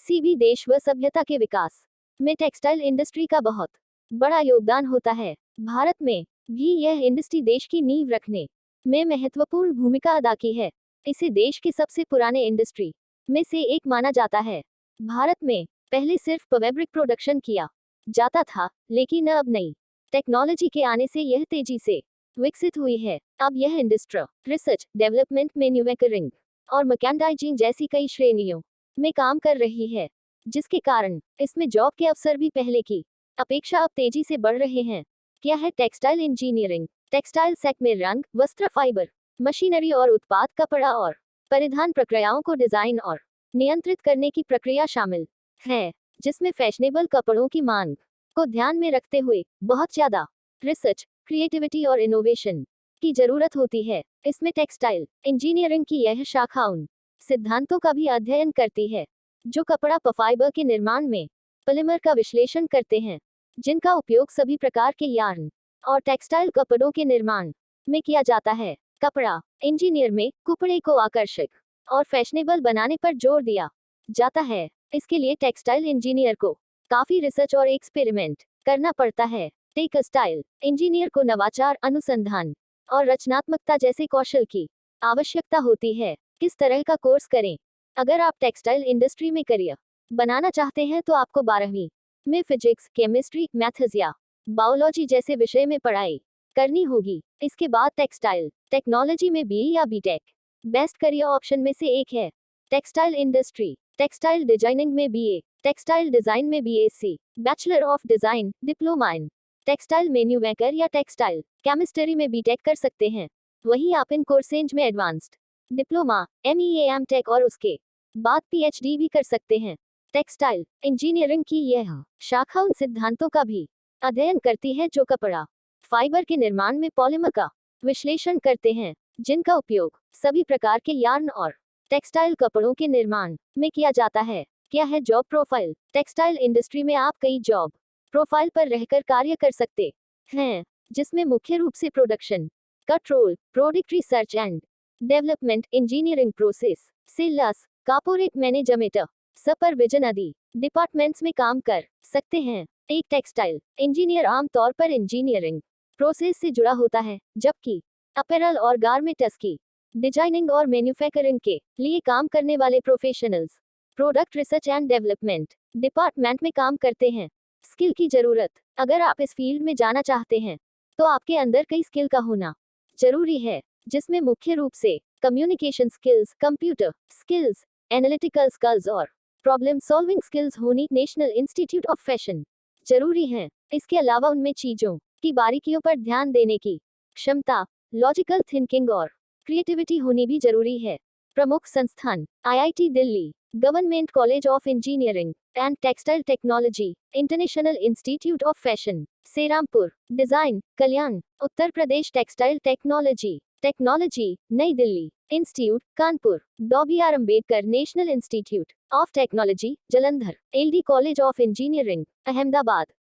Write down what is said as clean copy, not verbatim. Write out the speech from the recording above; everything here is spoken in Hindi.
किसी भी देश व सभ्यता के विकास में टेक्सटाइल इंडस्ट्री का बहुत बड़ा योगदान होता है। भारत में भी यह इंडस्ट्री देश की नींव रखने में महत्वपूर्ण भूमिका अदा की है। इसे देश के सबसे पुराने इंडस्ट्री में से एक माना जाता है। भारत में पहले सिर्फ फैब्रिक प्रोडक्शन किया जाता था, लेकिन अब नई टेक्नोलॉजी के आने से यह तेजी से विकसित हुई है। अब यह इंडस्ट्री रिसर्च, डेवलपमेंट, मैन्युफैक्चरिंग और मर्केंडाइजिंग जैसी कई श्रेणियों में काम कर रही है, जिसके कारण इसमें जॉब के अवसर भी पहले की अपेक्षा अब तेजी से बढ़ रहे हैं। क्या है टेक्सटाइल इंजीनियरिंग? टेक्सटाइल सेक्टर में रंग, वस्त्र, फाइबर, मशीनरी और उत्पाद, कपड़ा और परिधान प्रक्रियाओं को डिजाइन और नियंत्रित करने की प्रक्रिया शामिल है, जिसमें फैशनेबल कपड़ों की मांग को ध्यान में रखते हुए बहुत ज्यादा रिसर्च, क्रिएटिविटी और इनोवेशन की जरूरत होती है। इसमें टेक्सटाइल इंजीनियरिंग की यह शाखा उन सिद्धांतों का भी अध्ययन करती है जो कपड़ा फाइबर के निर्माण में पॉलीमर का विश्लेषण करते हैं, जिनका उपयोग सभी प्रकार के यार्न और टेक्सटाइल कपड़ों के निर्माण में किया जाता है। कपड़ा इंजीनियर में कपड़े को आकर्षक और फैशनेबल बनाने पर जोर दिया जाता है। इसके लिए टेक्सटाइल इंजीनियर को काफी रिसर्च और एक्सपेरिमेंट करना पड़ता है। टेक्सटाइल इंजीनियर को नवाचार, अनुसंधान और रचनात्मकता जैसे कौशल की आवश्यकता होती है। किस तरह का कोर्स करें? अगर आप टेक्सटाइल इंडस्ट्री में करियर बनाना चाहते हैं तो आपको 12वीं में फिजिक्स, केमिस्ट्री, मैथ्स या बायोलॉजी जैसे विषय में पढ़ाई करनी होगी। इसके बाद टेक्सटाइल टेक्नोलॉजी में बीई या बीटेक बेस्ट करियर ऑप्शन में से एक है। टेक्सटाइल इंडस्ट्री, टेक्सटाइल डिजाइनिंग में बीए, टेक्सटाइल डिजाइन में BSc, bachelor of design, diploma in textile manufacture या टेक्सटाइल केमिस्ट्री में बीटेक कर सकते हैं। वहीं आप इन कोर्सेज में एडवांस्ड डिप्लोमा, एमईए, एमटेक और उसके बाद पीएचडी भी कर सकते हैं। टेक्सटाइल इंजीनियरिंग की यह शाखा उन सिद्धांतों का भी अध्ययन करती है जो कपड़ा फाइबर के निर्माण में पॉलीमर का विश्लेषण करते हैं, जिनका उपयोग सभी प्रकार के यार्न और टेक्सटाइल कपड़ों के निर्माण में किया जाता है। क्या है जॉब प्रोफाइल? टेक्सटाइल इंडस्ट्री में आप कई जॉब प्रोफाइल पर रहकर कार्य कर सकते हैं, जिसमें मुख्य रूप से production control, product research and development, engineering process, sales, corporate management, supervision आदि डिपार्टमेंट्स में काम कर सकते हैं। एक टेक्सटाइल इंजीनियर आमतौर पर इंजीनियरिंग प्रोसेस से जुड़ा होता है, जबकि अपैरल और गारमेंट्स की डिजाइनिंग और मैन्युफैक्चरिंग के लिए काम करने वाले professionals product research and development department में काम करते हैं। स्किल की जरूरत? अगर आप इस फील्ड में जाना चाहते हैं तो आपके अंदर कई स्किल का होना जरूरी है, जिसमें मुख्य रूप से communication skills, computer skills, analytical skills और प्रॉब्लम सॉल्विंग स्किल्स होनी नेशनल इंस्टीट्यूट ऑफ फैशन जरूरी हैं। इसके अलावा उनमें चीजों की बारीकियों पर ध्यान देने की क्षमता, लॉजिकल थिंकिंग और क्रिएटिविटी होनी भी जरूरी है। प्रमुख संस्थान: IIT Delhi, government college of engineering and textile technology, international institute of fashion, Serampore, design, Kalyan, Uttar Pradesh, textile technology, New Delhi, institute, Kanpur, doctor B R. Ambedkar national institute of technology, Jalandhar, L D college of engineering, Ahmedabad.